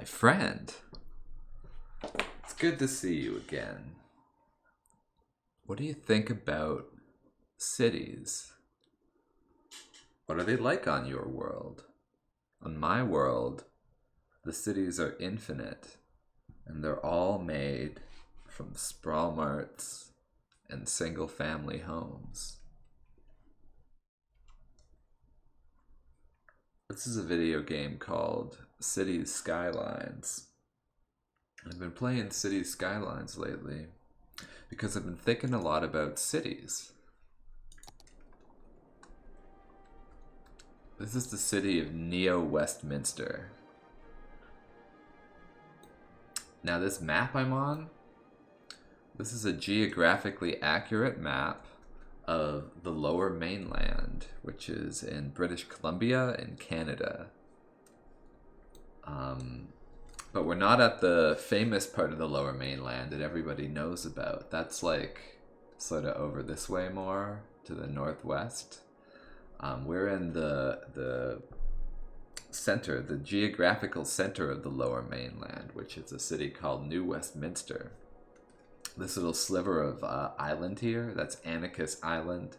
My friend, it's good to see you again. What do you think about cities? What are they like on your world? On my world, the cities are infinite, and they're all made from sprawl marts and single-family homes. This is a video game called Cities Skylines. I've been playing Cities Skylines lately because I've been thinking a lot about cities. This is the city of Neo-Westminster. Now this map I'm on, this is a geographically accurate map of the Lower Mainland, which is in British Columbia in Canada. But we're not at the famous part of the Lower Mainland that everybody knows about. That's like sort of over this way more to the northwest. We're in the center, the geographical center of the Lower Mainland, which is a city called New Westminster. This little sliver of island here, that's Anarchist Island.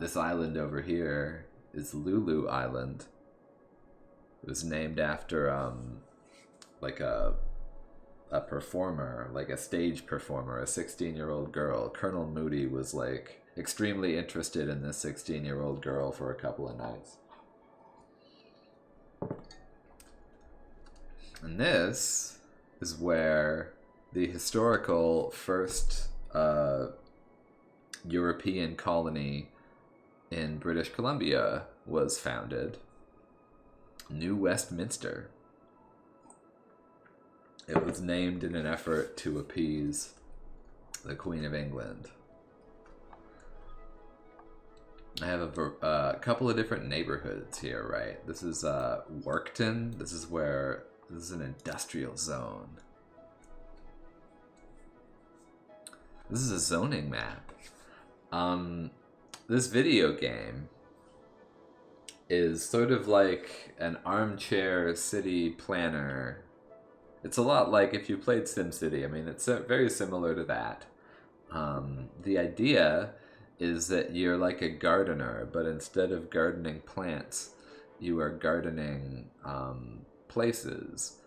This island over here is Lulu Island. It was named after like a performer, like a stage performer, a 16-year-old girl. Colonel Moody was like extremely interested in this 16-year-old girl for a couple of nights. And this is where the historical first European colony in British Columbia was founded. New Westminster. It was named in an effort to appease the Queen of England. I have a couple of different neighborhoods here, right? This is Workton. This is an industrial zone. This is a zoning map. This video game is sort of like an armchair city planner. It's a lot like if you played SimCity. I mean, it's very similar to that. The idea is that you're like a gardener, but instead of gardening plants, you are gardening places.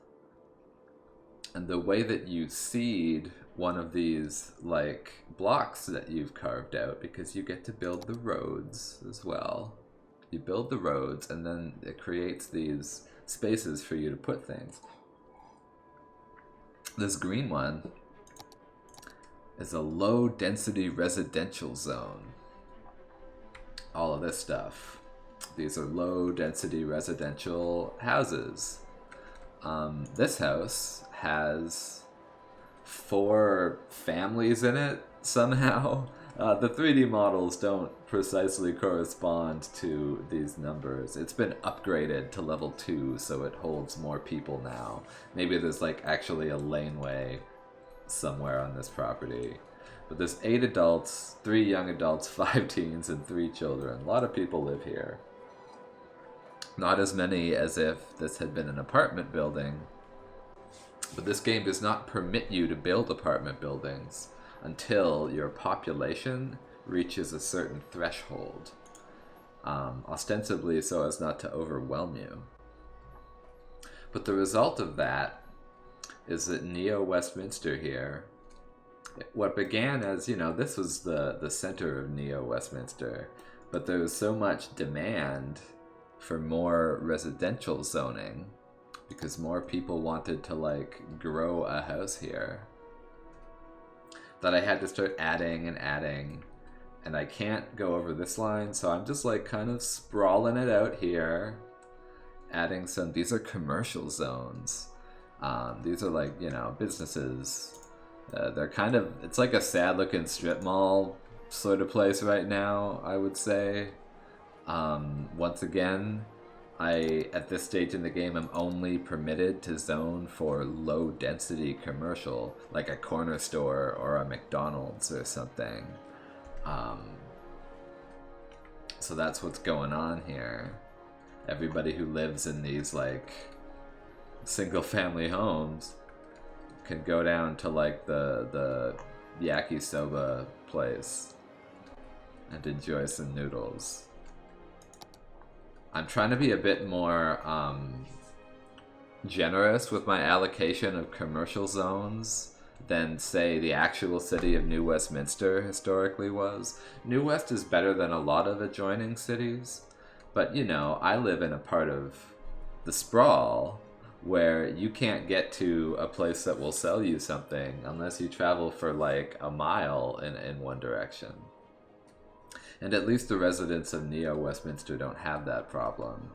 And the way that you seed one of these like blocks that you've carved out, because you get to build the roads as well. You build the roads and then it creates these spaces for you to put things. This green one is a low density residential zone. All of this stuff. These are low density residential houses. This house has 4 families in it somehow. The 3D models don't precisely correspond to these numbers. It's been upgraded to level 2, so it holds more people now. Maybe there's like actually a laneway somewhere on this property. But there's 8 adults, 3 young adults, 5 teens, and 3 children. A lot of people live here. Not as many as if this had been an apartment building. But this game does not permit you to build apartment buildings until your population reaches a certain threshold, ostensibly so as not to overwhelm you. But the result of that is that Neo-Westminster here, what began as, this was the center of Neo-Westminster, but there was so much demand for more residential zoning because more people wanted to like grow a house here, that I had to start adding and adding, and I can't go over this line, so I'm just like kind of sprawling it out here, adding some. These are commercial zones. These are like, businesses. They're kind of, it's like a sad looking strip mall sort of place right now, I would say. Once again, at this stage in the game, I'm only permitted to zone for low density commercial, like a corner store or a McDonald's or something. So that's what's going on here. Everybody who lives in these like single family homes can go down to like the yakisoba place and enjoy some noodles. I'm trying to be a bit more generous with my allocation of commercial zones than, say, the actual city of New Westminster historically was. New West is better than a lot of adjoining cities, but you know, I live in a part of the Sprawl where you can't get to a place that will sell you something unless you travel for like a mile in one direction. And at least the residents of Neo Westminster don't have that problem.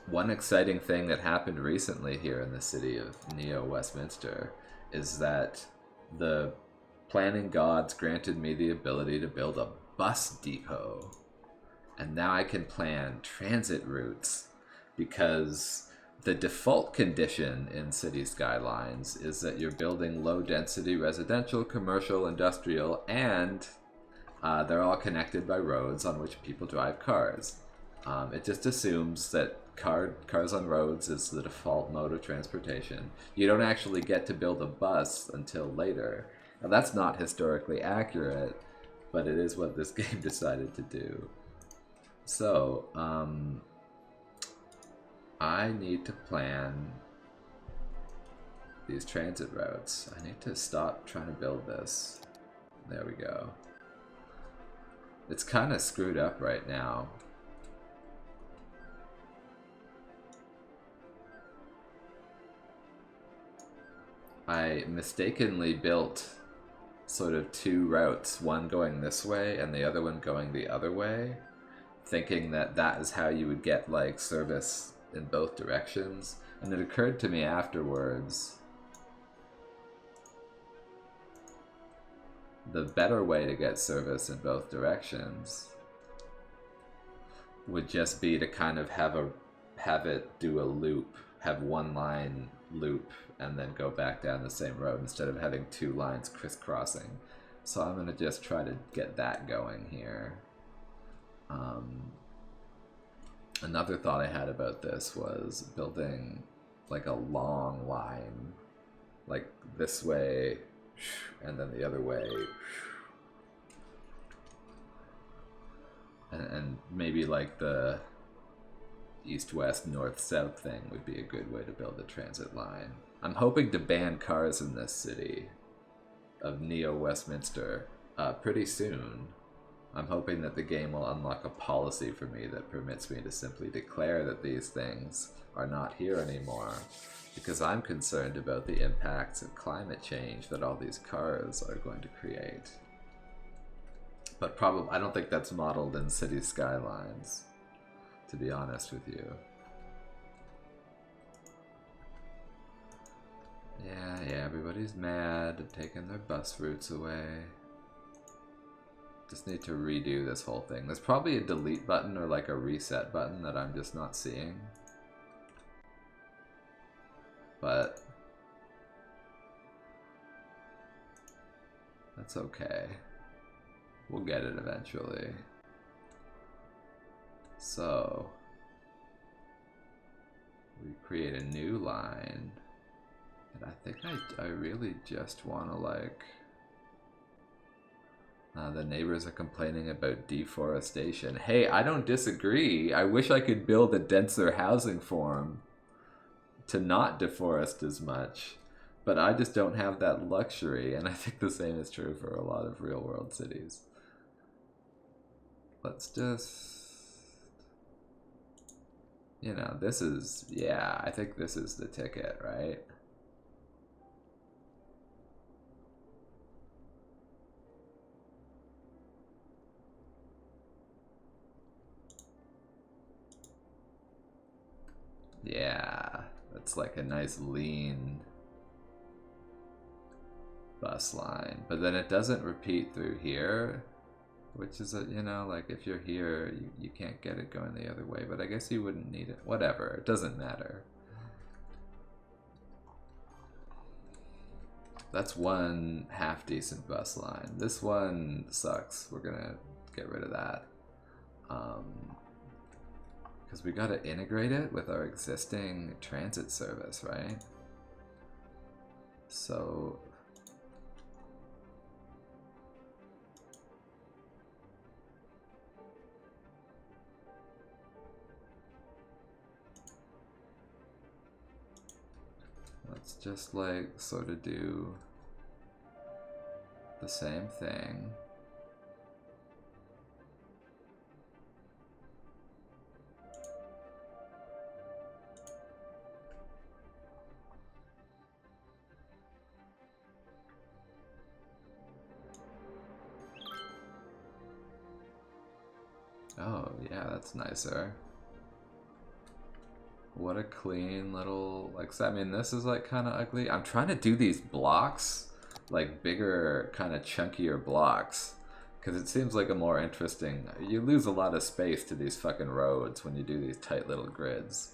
One exciting thing that happened recently here in the city of Neo Westminster is that the planning gods granted me the ability to build a bus depot. And now I can plan transit routes, because the default condition in city skylines is that you're building low-density residential, commercial, industrial, and they're all connected by roads on which people drive cars. It just assumes that cars on roads is the default mode of transportation. You don't actually get to build a bus until later. Now that's not historically accurate, but it is what this game decided to do. So, I need to plan these transit routes. I need to stop trying to build this. There we go. It's kind of screwed up right now. I mistakenly built sort of two routes, one going this way and the other one going the other way, thinking that that is how you would get like service in both directions. And it occurred to me afterwards, the better way to get service in both directions would just be to kind of have it do a loop, have one line loop and then go back down the same road instead of having two lines crisscrossing. So I'm gonna just try to get that going here. Another thought I had about this was building like a long line, like this way and then the other way, and maybe like the east-west, north-south thing would be a good way to build a transit line. I'm hoping to ban cars in this city of Neo Westminster pretty soon. I'm hoping that the game will unlock a policy for me that permits me to simply declare that these things are not here anymore, because I'm concerned about the impacts of climate change that all these cars are going to create. But probably, I don't think that's modeled in city skylines, to be honest with you. Yeah, everybody's mad and taking their bus routes away. Just need to redo this whole thing. There's probably a delete button or like a reset button that I'm just not seeing. But that's okay. We'll get it eventually. So we create a new line. And I think I really just want to like... the neighbors are complaining about deforestation. Hey, I don't disagree. I wish I could build a denser housing form to not deforest as much. But I just don't have that luxury. And I think the same is true for a lot of real world cities. Let's just... You know, this is... Yeah, I think this is the ticket, right? Yeah, that's like a nice lean bus line. But then it doesn't repeat through here, which is, you know, like if you're here, you can't get it going the other way. But I guess you wouldn't need it. Whatever, it doesn't matter. That's one half-decent bus line. This one sucks. We're gonna get rid of that. Because we gotta integrate it with our existing transit service, right? So... let's just like sort of do the same thing. Oh, yeah, that's nicer. What a clean little, like, I mean, this is like kind of ugly. I'm trying to do these blocks, like bigger, kind of chunkier blocks, because it seems like a more interesting, you lose a lot of space to these fucking roads when you do these tight little grids.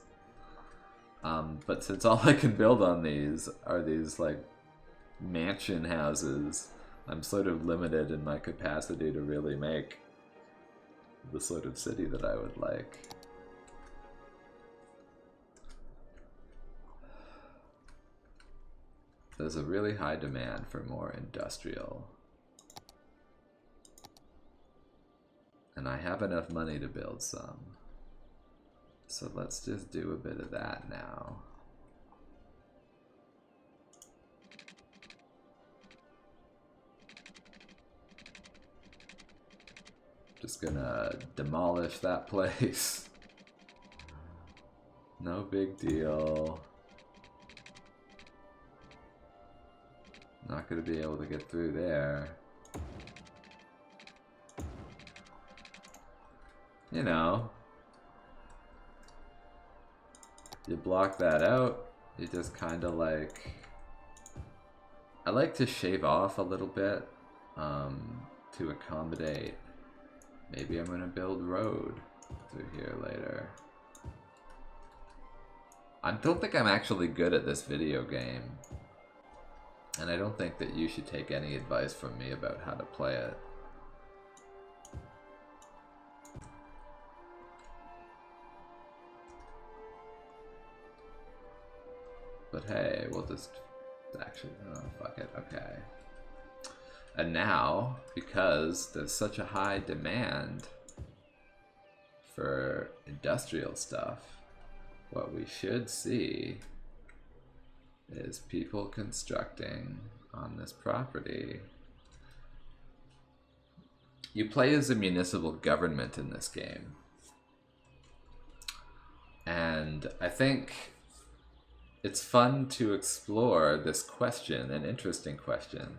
But since all I can build on these are these like mansion houses, I'm sort of limited in my capacity to really make the sort of city that I would like. There's a really high demand for more industrial. And I have enough money to build some. So let's just do a bit of that now. Just gonna demolish that place. No big deal. Not gonna be able to get through there. You know, you block that out, you just kind of like, I like to shave off a little bit to accommodate. Maybe I'm gonna build road through here later. I don't think I'm actually good at this video game. And I don't think that you should take any advice from me about how to play it. But hey, we'll just actually, oh, fuck it, okay. And now, because there's such a high demand for industrial stuff, what we should see is people constructing on this property. You play as a municipal government in this game. And I think it's fun to explore this question, an interesting question.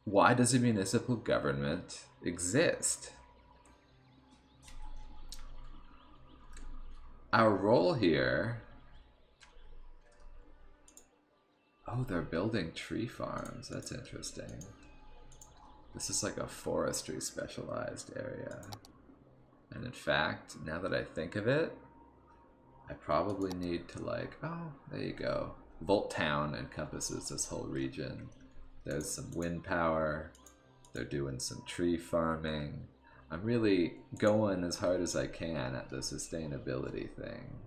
Why does a municipal government exist? Our role here... Oh, they're building tree farms. That's interesting. This is like a forestry specialized area. And in fact, now that I think of it, I probably need to like, oh, there you go. Volt Town encompasses this whole region. There's some wind power. They're doing some tree farming. I'm really going as hard as I can at the sustainability thing.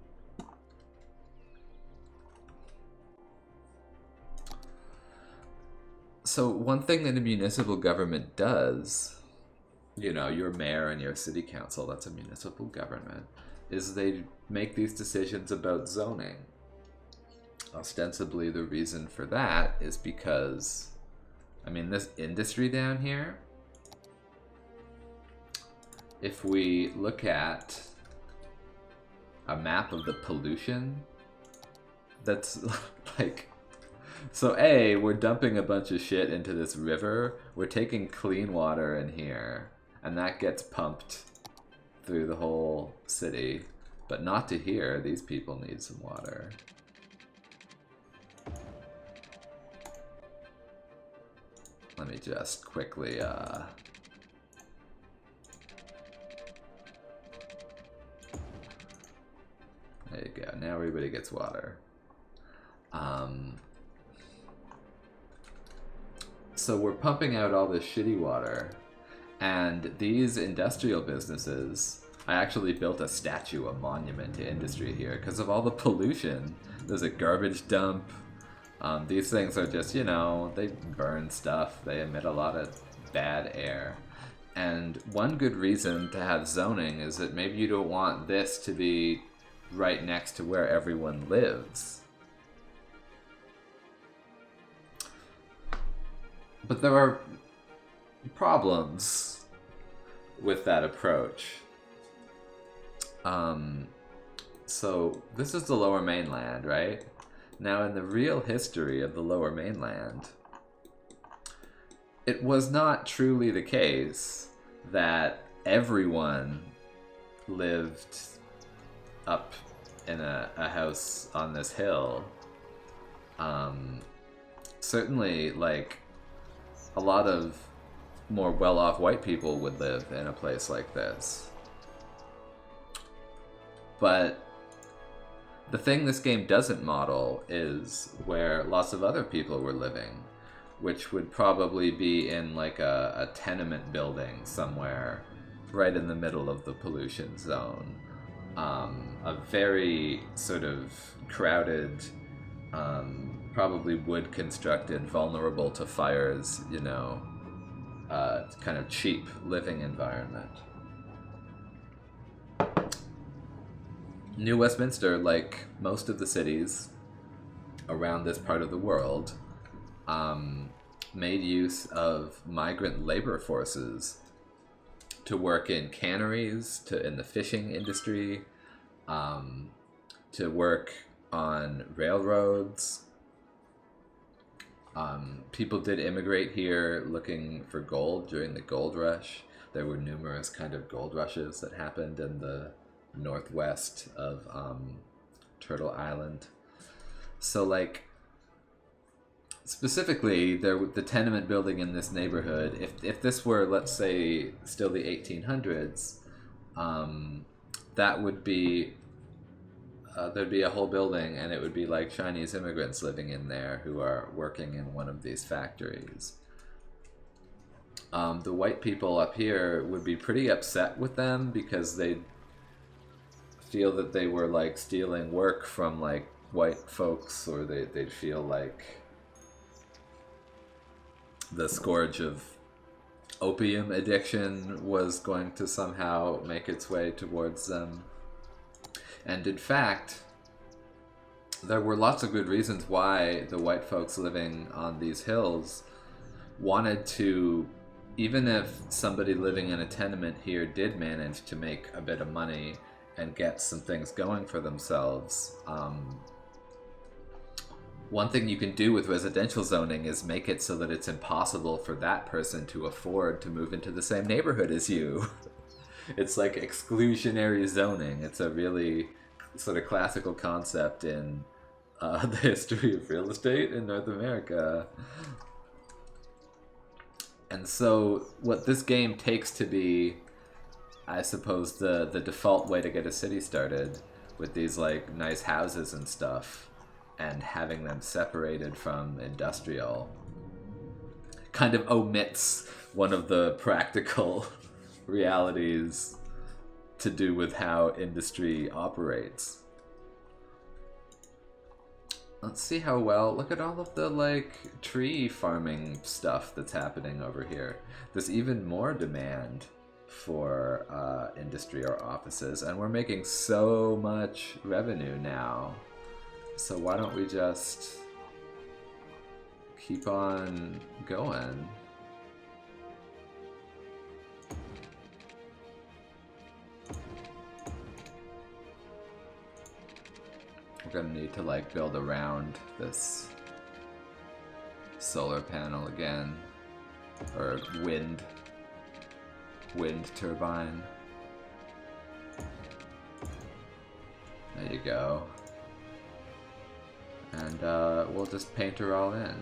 So one thing that a municipal government does, you know, your mayor and your city council, that's a municipal government, is they make these decisions about zoning. Ostensibly the reason for that is because, I mean, this industry down here, if we look at a map of the pollution, that's like, so A, we're dumping a bunch of shit into this river, we're taking clean water in here, and that gets pumped through the whole city, but not to here. These people need some water. Let me just quickly, there you go, now everybody gets water. So we're pumping out all this shitty water, and these industrial businesses I actually built a statue, a monument to industry here because of all the pollution. There's a garbage dump. These things are just, you know, they burn stuff. They emit a lot of bad air. And one good reason to have zoning is that maybe you don't want this to be right next to where everyone lives. But there are problems with that approach. So this is the Lower Mainland, right? Now, in the real history of the Lower Mainland, it was not truly the case that everyone lived up in a house on this hill. Certainly, like, a lot of more well-off white people would live in a place like this. But the thing this game doesn't model is where lots of other people were living, which would probably be in like a tenement building somewhere right in the middle of the pollution zone. A very sort of crowded, probably wood constructed, vulnerable to fires, you know, kind of cheap living environment. New Westminster, like most of the cities around this part of the world, made use of migrant labor forces to work in canneries, in the fishing industry, to work on railroads. People did immigrate here looking for gold during the gold rush. There were numerous kind of gold rushes that happened in the northwest of Turtle Island. So, like, specifically, the tenement building in this neighborhood, if this were, let's say, still the 1800s, that would be, there'd be a whole building, and it would be like Chinese immigrants living in there who are working in one of these factories. The white people up here would be pretty upset with them because they'd feel that they were like stealing work from like white folks, or they'd feel like the scourge of opium addiction was going to somehow make its way towards them. And in fact, there were lots of good reasons why the white folks living on these hills wanted to, even if somebody living in a tenement here did manage to make a bit of money and get some things going for themselves, one thing you can do with residential zoning is make it so that it's impossible for that person to afford to move into the same neighborhood as you. It's like exclusionary zoning. It's a really sort of classical concept in the history of real estate in North America. And so what this game takes to be, I suppose, the default way to get a city started, with these like nice houses and stuff, and having them separated from industrial, kind of omits one of the practical realities to do with how industry operates. Let's see how well, look at all of the like tree farming stuff that's happening over here. There's even more demand for industry or offices, and we're making so much revenue now. So why don't we just keep on going? We're gonna need to like build around this solar panel again, or wind turbine. There you go. And we'll just paint her all in.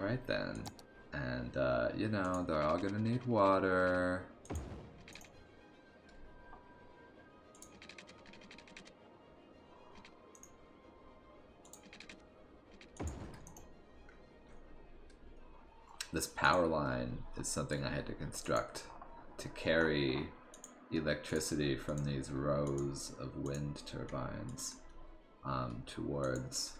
Alright then. And, you know, they're all gonna need water. This power line is something I had to construct to carry electricity from these rows of wind turbines towards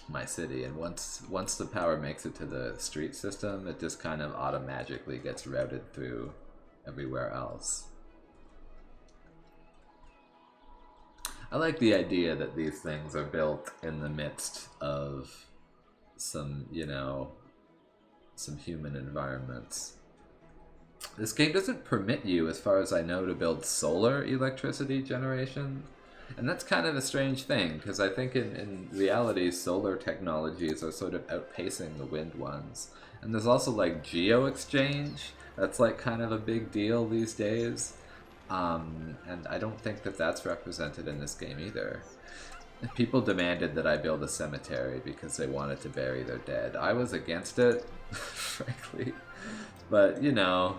my city. And once the power makes it to the street system, it just kind of automatically gets routed through everywhere else. I like the idea that these things are built in the midst of some, you know, some human environments. This game doesn't permit you, as far as I know, to build solar electricity generation. And that's kind of a strange thing, because I think in reality, solar technologies are sort of outpacing the wind ones. And there's also like geo-exchange. That's like kind of a big deal these days. And I don't think that that's represented in this game either. People demanded that I build a cemetery because they wanted to bury their dead. I was against it, frankly. But, you know,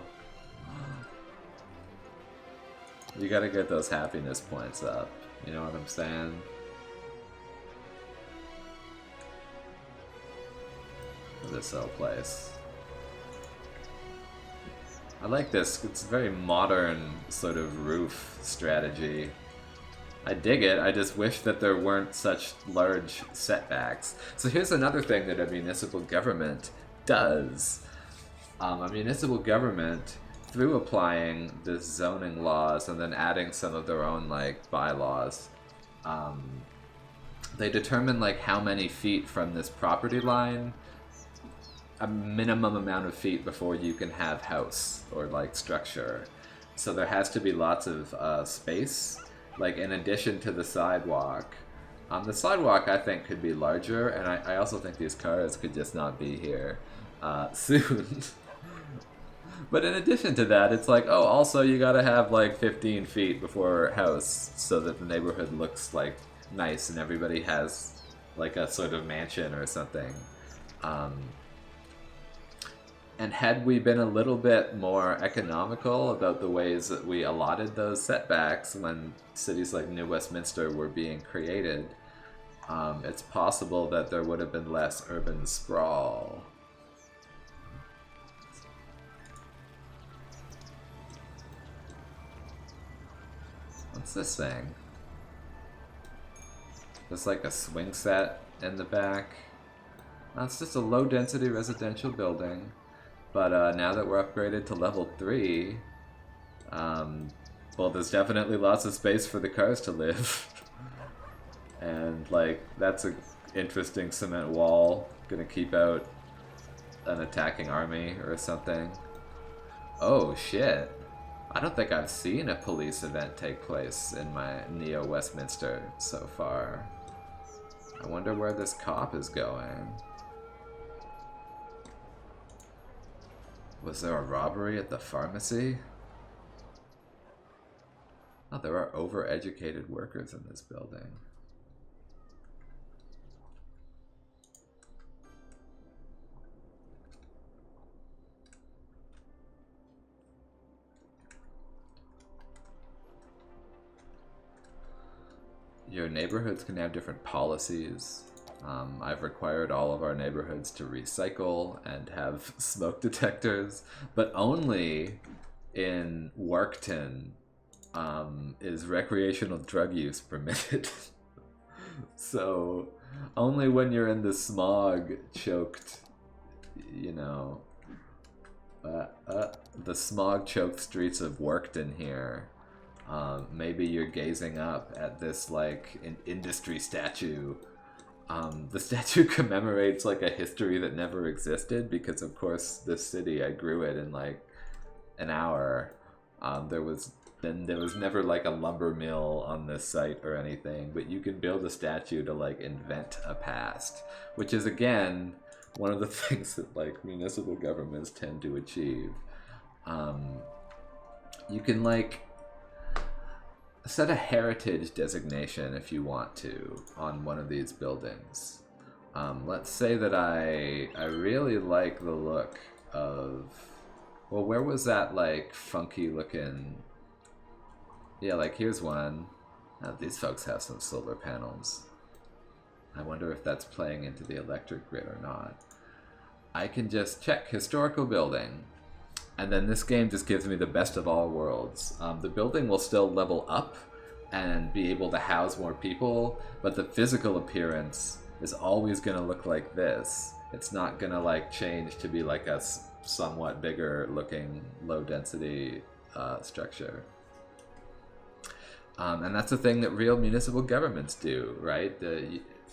you gotta get those happiness points up. You know what I'm saying? For this whole place. I like this. It's a very modern sort of roof strategy. I dig it. I just wish that there weren't such large setbacks. So here's another thing that a municipal government does. A municipal government, through applying the zoning laws and then adding some of their own like bylaws, they determine like how many feet from this property line, a minimum amount of feet before you can have house or like structure. So there has to be lots of space, like in addition to the sidewalk. The sidewalk I think could be larger, and I also think these cars could just not be here soon. But in addition to that, it's like, oh, also you gotta have like 15 feet before house so that the neighborhood looks like nice and everybody has like a sort of mansion or something. And had we been a little bit more economical about the ways that we allotted those setbacks when cities like New Westminster were being created, it's possible that there would have been less urban sprawl. What's this thing? There's like a swing set in the back. It's just a low-density residential building. But now that we're upgraded to level 3, well, there's definitely lots of space for the cars to live. And, like, that's an interesting cement wall. Gonna keep out an attacking army or something. Oh, shit. I don't think I've seen a police event take place in my Neo Westminster so far. I wonder where this cop is going. Was there a robbery at the pharmacy? Oh, there are overeducated workers in this building. Your neighborhoods can have different policies. I've required all of our neighborhoods to recycle and have smoke detectors, but only in Warkton is recreational drug use permitted. So only when you're in the smog-choked, you know, the smog-choked streets of Warkton here, maybe you're gazing up at this like an industry statue. The statue commemorates like a history that never existed because of course this city, I grew it in like an hour. There was never like a lumber mill on this site or anything, but you can build a statue to like invent a past, which is again one of the things that like municipal governments tend to achieve. You can like set a heritage designation if you want to on one of these buildings. Let's say that I really like the look of... Well, where was that, like, funky looking... Yeah, like, here's one. Oh, these folks have some solar panels. I wonder if that's playing into the electric grid or not. I can just check historical building. And then this game just gives me the best of all worlds. The building will still level up and be able to house more people, but the physical appearance is always going to look like this. It's not going to like change to be like a somewhat bigger looking low density structure. And that's the thing that real municipal governments do, right?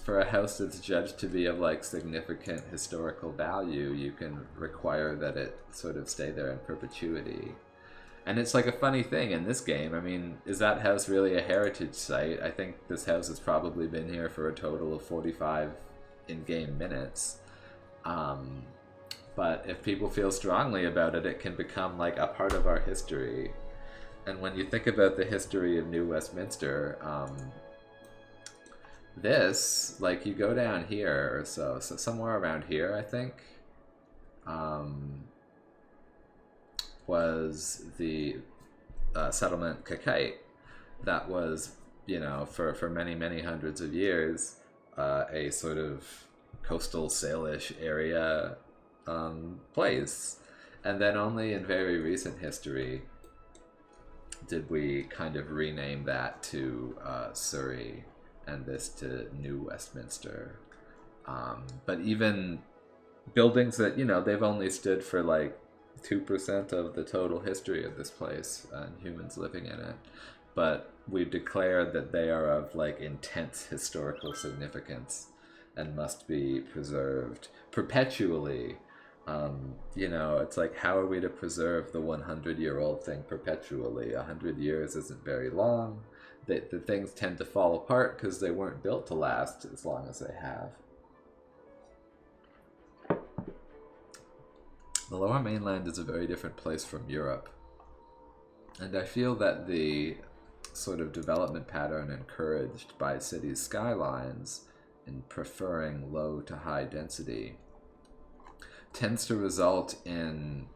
For a house that's judged to be of like significant historical value, you can require that it sort of stay there in perpetuity. And it's like a funny thing in this game. I mean, is that house really a heritage site? I think this house has probably been here for a total of 45 in-game minutes. But if people feel strongly about it, it can become like a part of our history. And when you think about the history of New Westminster, this, like, you go down here or so somewhere around here, I think, was the settlement Kakite. That was, you know, for many, many hundreds of years, a sort of coastal Salish area place. And then only in very recent history did we kind of rename that to Surrey, and this to New Westminster. But even buildings that, you know, they've only stood for like 2% of the total history of this place and humans living in it. But we've declared that they are of like intense historical significance and must be preserved perpetually. You know, it's like, how are we to preserve the 100-year-old thing perpetually? 100 years isn't very long. The things tend to fall apart because they weren't built to last as long as they have. The Lower Mainland is a very different place from Europe. And I feel that the sort of development pattern encouraged by cities' skylines in preferring low to high density tends to result in...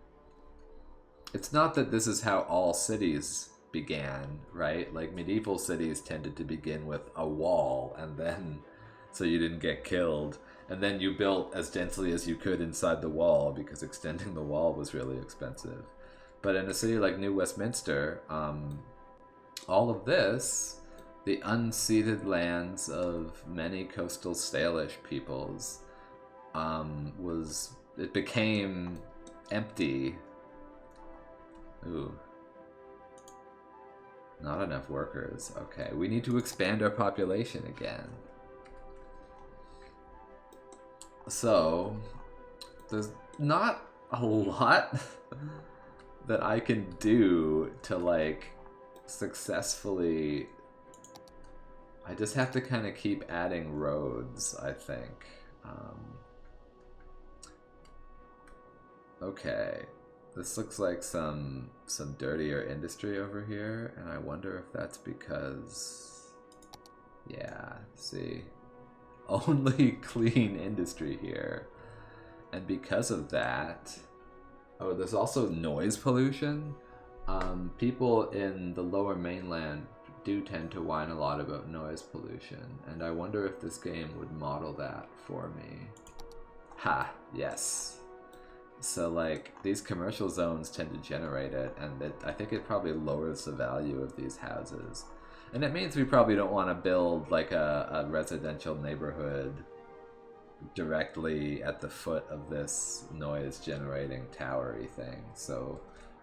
It's not that this is how all cities began, right? Like, medieval cities tended to begin with a wall, and then, so you didn't get killed, and then you built as densely as you could inside the wall, because extending the wall was really expensive. But in a city like New Westminster, all of this, the unceded lands of many coastal Salish peoples, it became empty. Ooh. Not enough workers. Okay, we need to expand our population again. So, there's not a lot that I can do to, like, successfully... I just have to kind of keep adding roads, I think. Okay. This looks like some dirtier industry over here, and I wonder if that's because... Yeah, see? Only clean industry here. And because of that... Oh, there's also noise pollution. People in the Lower Mainland do tend to whine a lot about noise pollution, and I wonder if this game would model that for me. Ha! Yes. So, like, these commercial zones tend to generate it, and I think it probably lowers the value of these houses. And it means we probably don't want to build, like, a residential neighborhood directly at the foot of this noise-generating towery thing. So,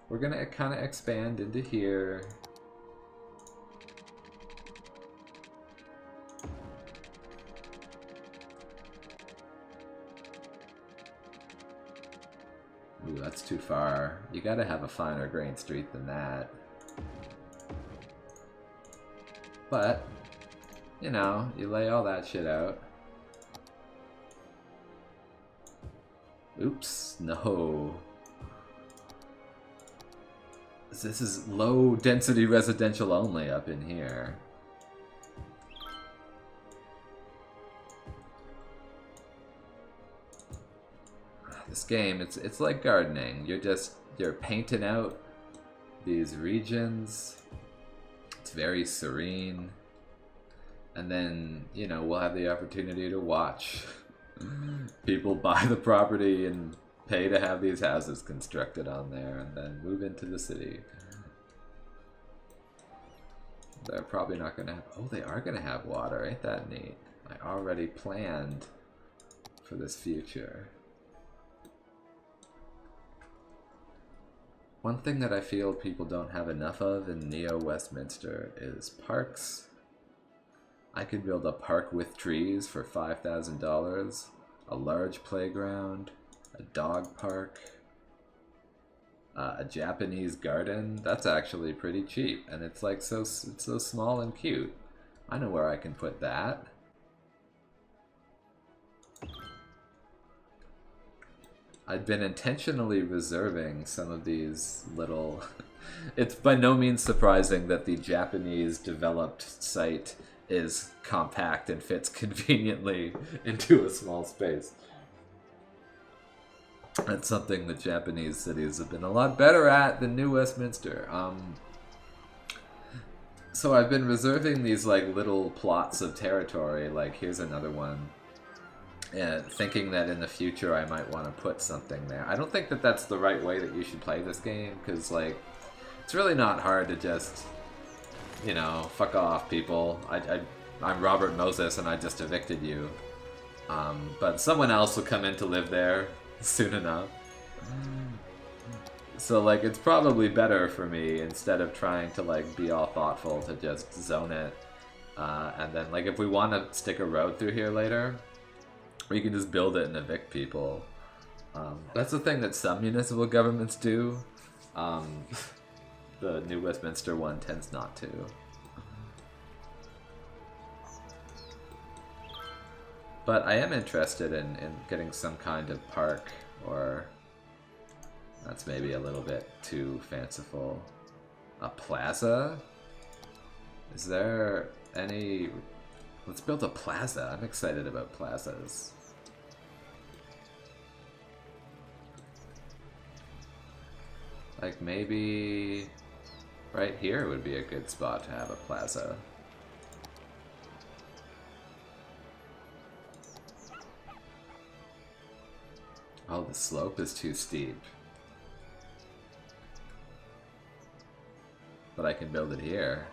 we're going to kind of expand into here. Ooh, that's too far. You gotta have a finer grained street than that. But, you know, you lay all that shit out. Oops, no. This is low density residential only up in here. This game, it's like gardening. You're painting out these regions. It's very serene. And then, you know, we'll have the opportunity to watch people buy the property and pay to have these houses constructed on there and then move into the city. They're probably not going to have... Oh, they are going to have water. Ain't that neat? I already planned for this future. One thing that I feel people don't have enough of in Neo Westminster is parks. I could build a park with trees for $5,000, a large playground, a dog park, a Japanese garden. That's actually pretty cheap, and it's like it's so small and cute. I know where I can put that. I've been intentionally reserving some of these little... It's by no means surprising that the Japanese developed site is compact and fits conveniently into a small space. That's something that Japanese cities have been a lot better at than New Westminster. So I've been reserving these like little plots of territory, like here's another one. And thinking that in the future I might want to put something there. I don't think that that's the right way that you should play this game, because like, it's really not hard to just, you know, fuck off, people. I'm Robert Moses and I just evicted you. But someone else will come in to live there soon enough. So like, it's probably better for me, instead of trying to like be all thoughtful, to just zone it. And then like, if we want to stick a road through here later, or you can just build it and evict people. That's the thing that some municipal governments do. The New Westminster one tends not to. But I am interested in getting some kind of park, or that's maybe a little bit too fanciful. A plaza? Is there any... Let's build a plaza. I'm excited about plazas. Like maybe right here would be a good spot to have a plaza. Oh, the slope is too steep. But I can build it here.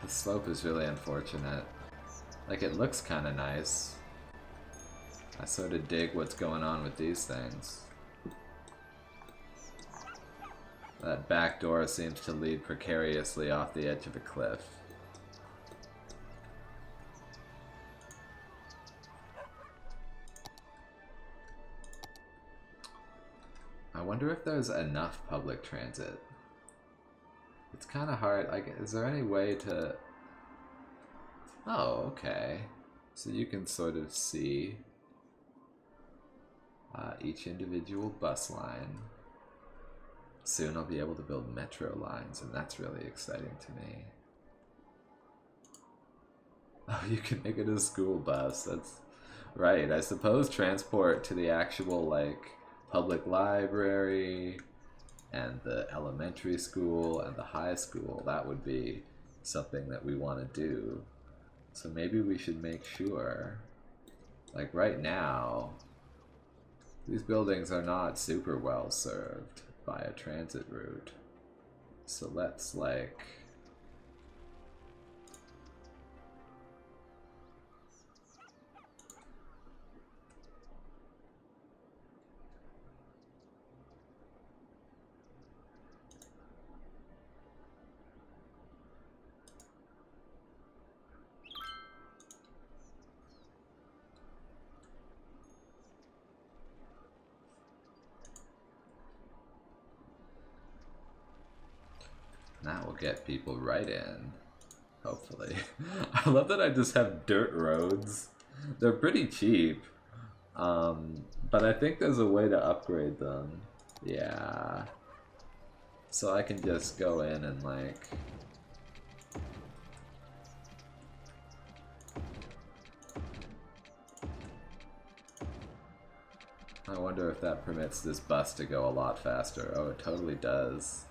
The slope is really unfortunate. Like, it looks kind of nice. I sort of dig what's going on with these things. That back door seems to lead precariously off the edge of a cliff. I wonder if there's enough public transit. It's kind of hard. Like, is there any way to... Oh, okay. So you can sort of see each individual bus line. Soon I'll be able to build metro lines, and that's really exciting to me. Oh, you can make it a school bus. That's right. I suppose transport to the actual, like, public library and the elementary school and the high school, that would be something that we want to do. So maybe we should make sure, like right now, these buildings are not super well served by a transit route. So let's like... That will get people right in, hopefully. I love that I just have dirt roads. They're pretty cheap, but I think there's a way to upgrade them. Yeah. So I can just go in and like... I wonder if that permits this bus to go a lot faster. Oh, it totally does.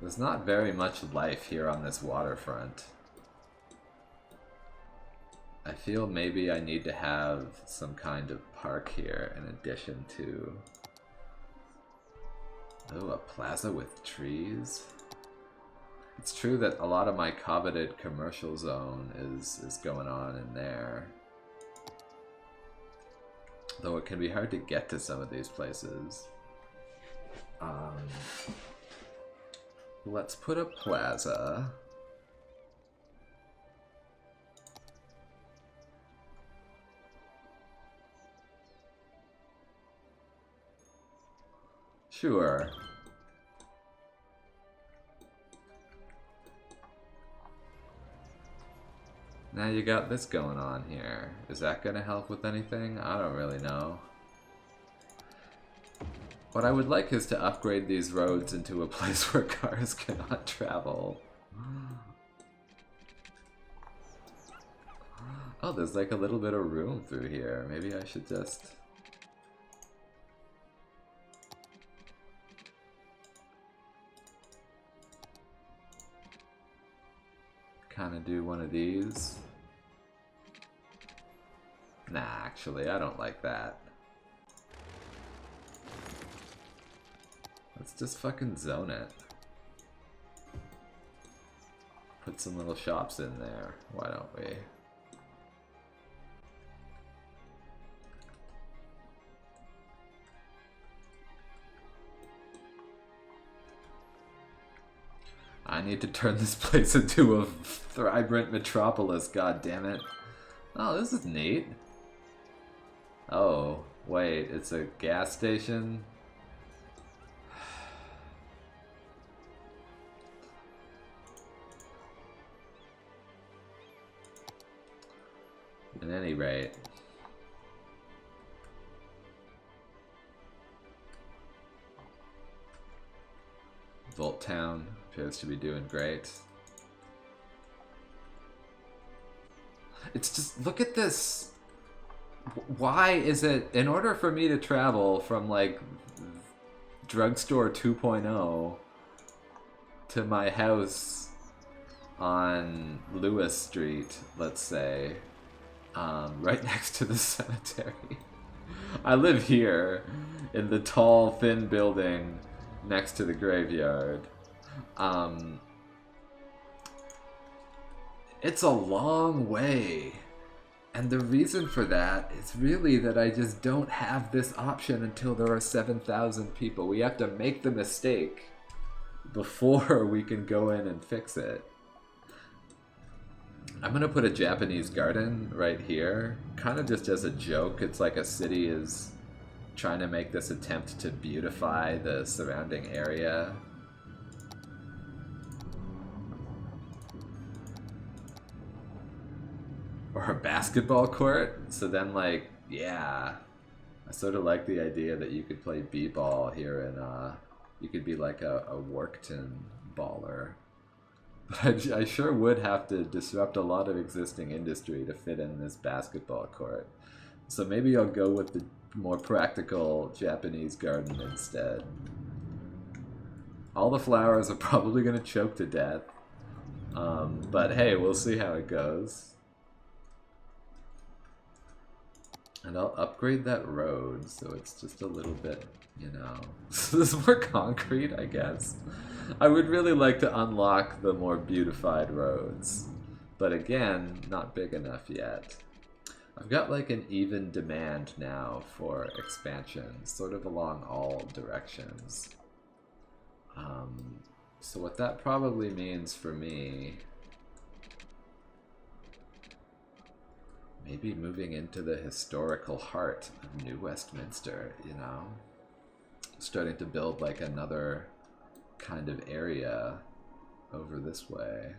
There's not very much life here on this waterfront. I feel maybe I need to have some kind of park here in addition to... Oh, a plaza with trees? It's true that a lot of my coveted commercial zone is going on in there. Though it can be hard to get to some of these places. Let's put a plaza. Sure. Now you got this going on here. Is that gonna help with anything? I don't really know. What I would like is to upgrade these roads into a place where cars cannot travel. Oh, there's like a little bit of room through here. Maybe I should just... kind of do one of these. Nah, actually, I don't like that. Let's just fucking zone it. Put some little shops in there. Why don't we? I need to turn this place into a vibrant metropolis, god damn it. Oh, this is neat. Oh, wait, it's a gas station? At any rate. Volt Town appears to be doing great. It's just, look at this. Why is it, in order for me to travel from like drugstore 2.0 to my house on Lewis Street, let's say, right next to the cemetery. I live here in the tall, thin building next to the graveyard. It's a long way. And the reason for that is really that I just don't have this option until there are 7,000 people. We have to make the mistake before we can go in and fix it. I'm gonna put a Japanese garden right here, kind of just as a joke. It's like a city is trying to make this attempt to beautify the surrounding area. Or a basketball court. So then, like, yeah, I sort of like the idea that you could play b-ball here and you could be like a Workton baller. But I sure would have to disrupt a lot of existing industry to fit in this basketball court. So maybe I'll go with the more practical Japanese garden instead. All the flowers are probably going to choke to death. But hey, we'll see how it goes. And I'll upgrade that road so it's just a little bit, you know, there's more concrete, I guess. I would really like to unlock the more beautified roads, but again, not big enough yet. I've got like an even demand now for expansion, sort of along all directions. So what that probably means for me, maybe moving into the historical heart of New Westminster, you know? Starting to build like another kind of area over this way.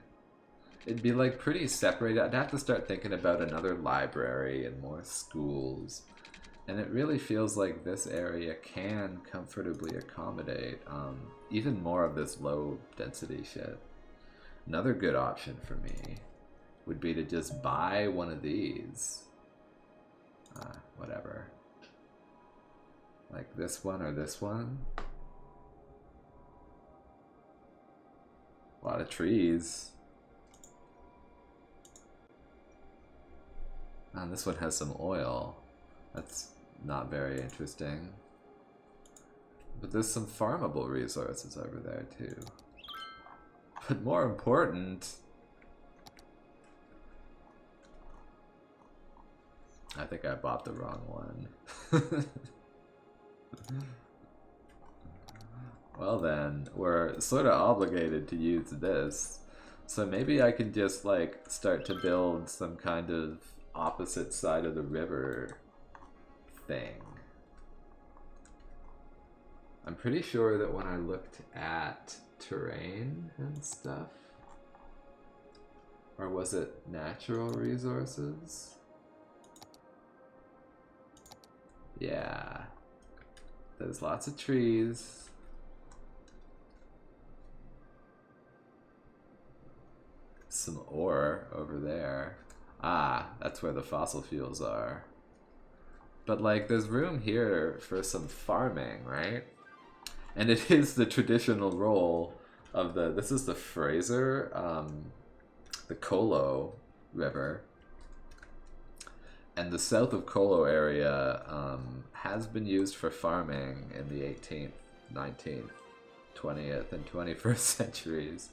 It'd be like pretty separated. I'd have to start thinking about another library and more schools. And it really feels like this area can comfortably accommodate even more of this low density shit. Another good option for me would be to just buy one of these. Whatever. Like this one or this one. A lot of trees. And this one has some oil. That's not very interesting. But there's some farmable resources over there too. But more important, I think I bought the wrong one. Well then, we're sort of obligated to use this. So maybe I can just like start to build some kind of opposite side of the river thing. I'm pretty sure that when I looked at terrain and stuff, or was it natural resources? Yeah, there's lots of trees. Some ore over there. Ah, that's where the fossil fuels are. But like, there's room here for some farming, right? And it is the traditional role of the, this is the Fraser, the Colo River. And the south of Colo area has been used for farming in the 18th, 19th, 20th, and 21st centuries.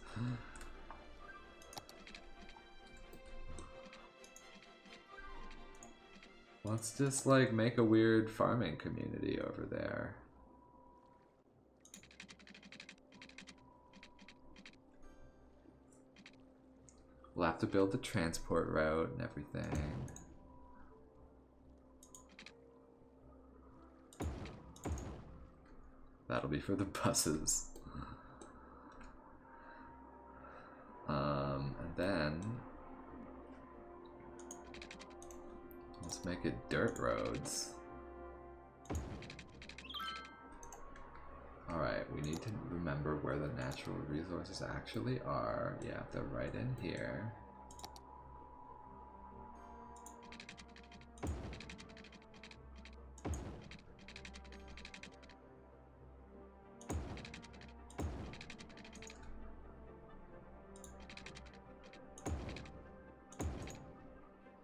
Let's just like make a weird farming community over there. We'll have to build the transport route and everything. That'll be for the buses. And then let's make it dirt roads. Alright, we need to remember where the natural resources actually are. Yeah, they're right in here.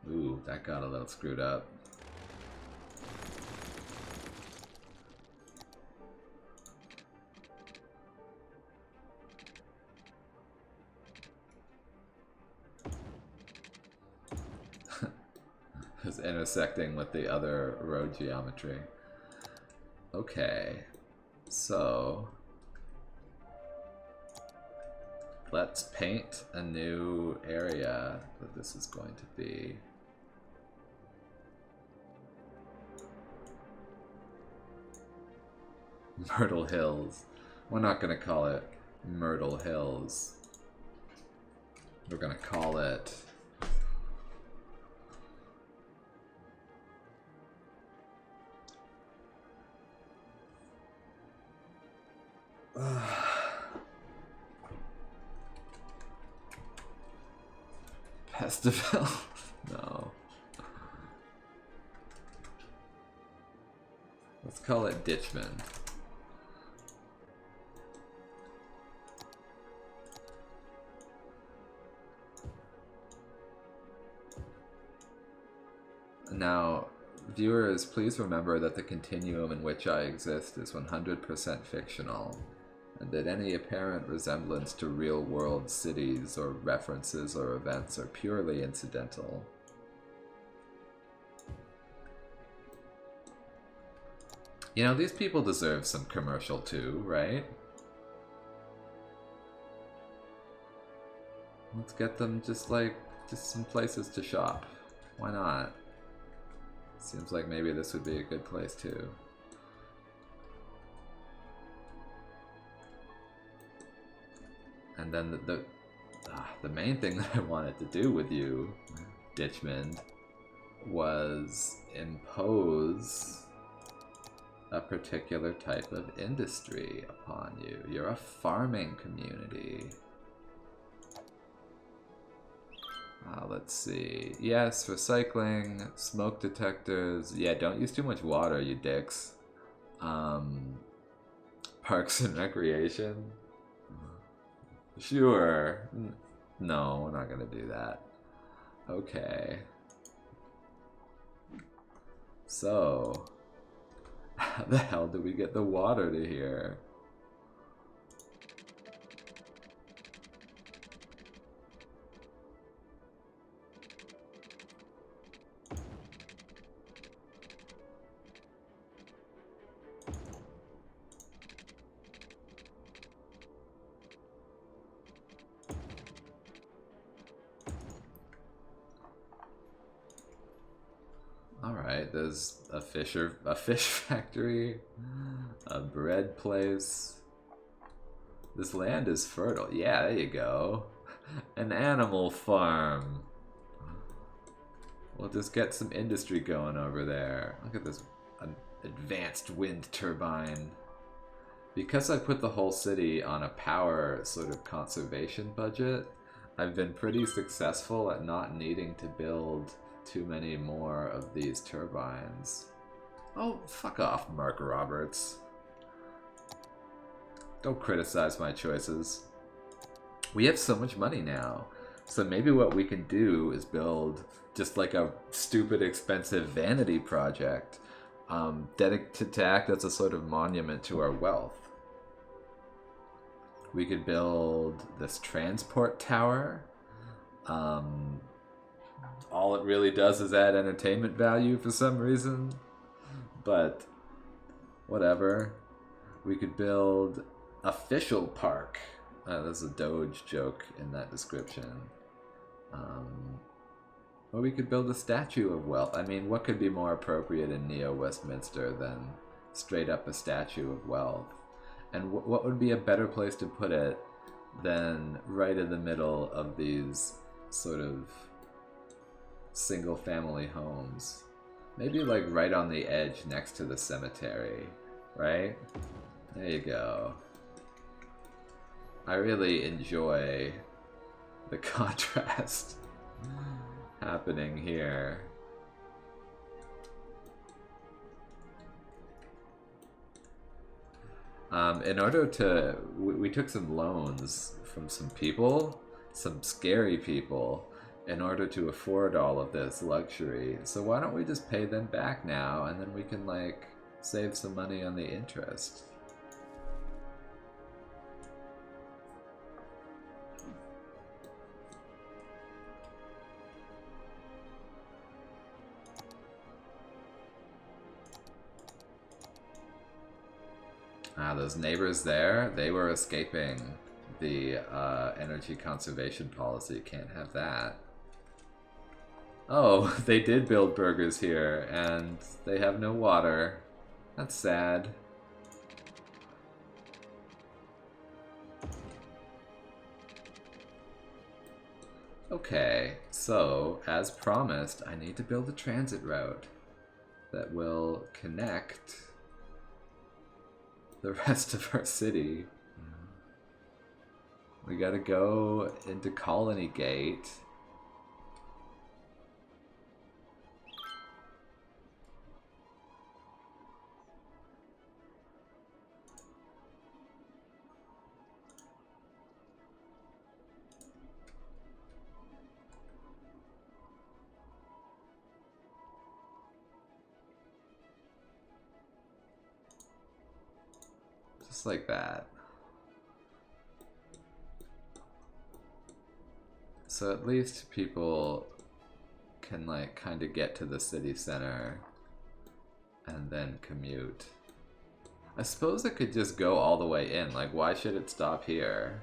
Ooh, that got a little screwed up. It's intersecting with the other road geometry. Okay, so let's paint a new area that this is going to be. Myrtle Hills. We're not going to call it Myrtle Hills. We're going to call it... Pestiville? No. Let's call it Ditchman. Now, viewers, please remember that the continuum in which I exist is 100% fictional, and that any apparent resemblance to real-world cities or references or events are purely incidental. You know, these people deserve some commercial too, right? Let's get them just some places to shop. Why not? Seems like maybe this would be a good place too. And then the main thing that I wanted to do with you, Ditchman, was impose a particular type of industry upon you. You're a farming community. Let's see. Yes, recycling, smoke detectors. Yeah, don't use too much water, you dicks. Um, Parks and recreation. Sure. No, we're not gonna do that. Okay. So, how the hell do we get the water to here? Alright, there's a fish factory, a bread place. This land is fertile. Yeah, there you go. An animal farm. We'll just get some industry going over there. Look at this advanced wind turbine. Because I put the whole city on a power sort of conservation budget, I've been pretty successful at not needing to build too many more of these turbines. Oh, fuck off, Mark Roberts. Don't criticize my choices. We have so much money now. So maybe what we can do is build just like a stupid expensive vanity project dedicated to act as a sort of monument to our wealth. We could build this transport tower. All it really does is add entertainment value for some reason. But whatever. We could build official park. There's a Doge joke in that description. Or we could build a statue of wealth. I mean, what could be more appropriate in Neo-Westminster than straight up a statue of wealth? And what would be a better place to put it than right in the middle of these sort of single-family homes? Maybe like right on the edge next to the cemetery, right? There you go. I really enjoy the contrast happening here. In order to... We took some loans from some people, some scary people, in order to afford all of this luxury. So why don't we just pay them back now, and then we can, like, save some money on the interest. Those neighbors there, they were escaping the energy conservation policy. Can't have that. Oh, they did build burgers here, and they have no water. That's sad. Okay, so, as promised, I need to build a transit route that will connect the rest of our city. We gotta go into Colony Gate. Just like that. So at least people can like kind of get to the city center and then commute. I suppose it could just go all the way in. Like, why should it stop here?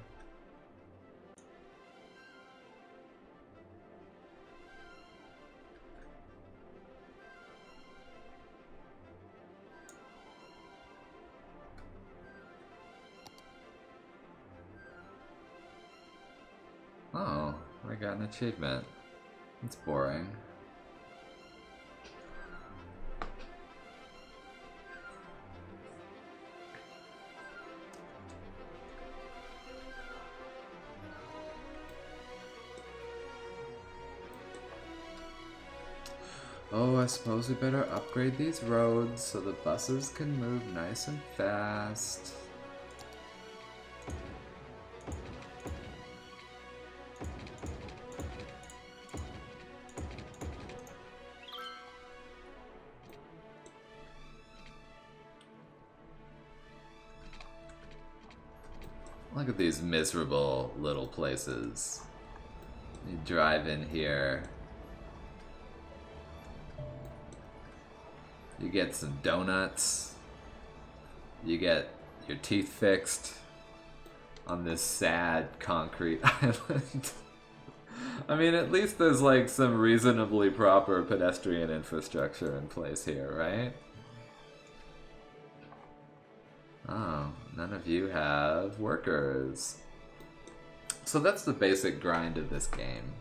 Oh, I got an achievement. It's boring. Oh, I suppose we better upgrade these roads so the buses can move nice and fast. Look at these miserable little places. You drive in here. You get some donuts. You get your teeth fixed on this sad concrete island. I mean, at least there's like some reasonably proper pedestrian infrastructure in place here, right? Oh, none of you have workers. So that's the basic grind of this game.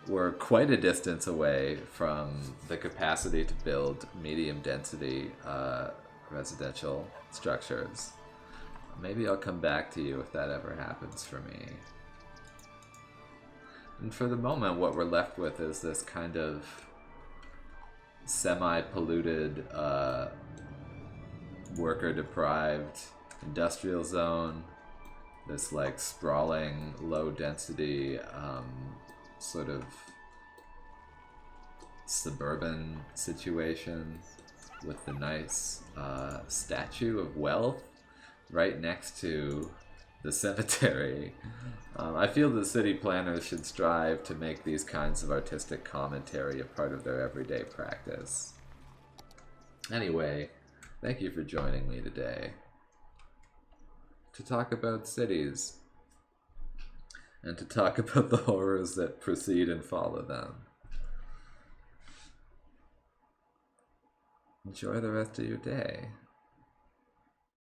We're quite a distance away from the capacity to build medium density residential structures. Maybe I'll come back to you if that ever happens for me. And for the moment, what we're left with is this kind of semi-polluted, worker-deprived industrial zone. This like sprawling, low-density, sort of suburban situation with the nice statue of wealth right next to the cemetery. I feel the city planners should strive to make these kinds of artistic commentary a part of their everyday practice. Anyway, thank you for joining me today to talk about cities and to talk about the horrors that precede and follow them. Enjoy the rest of your day.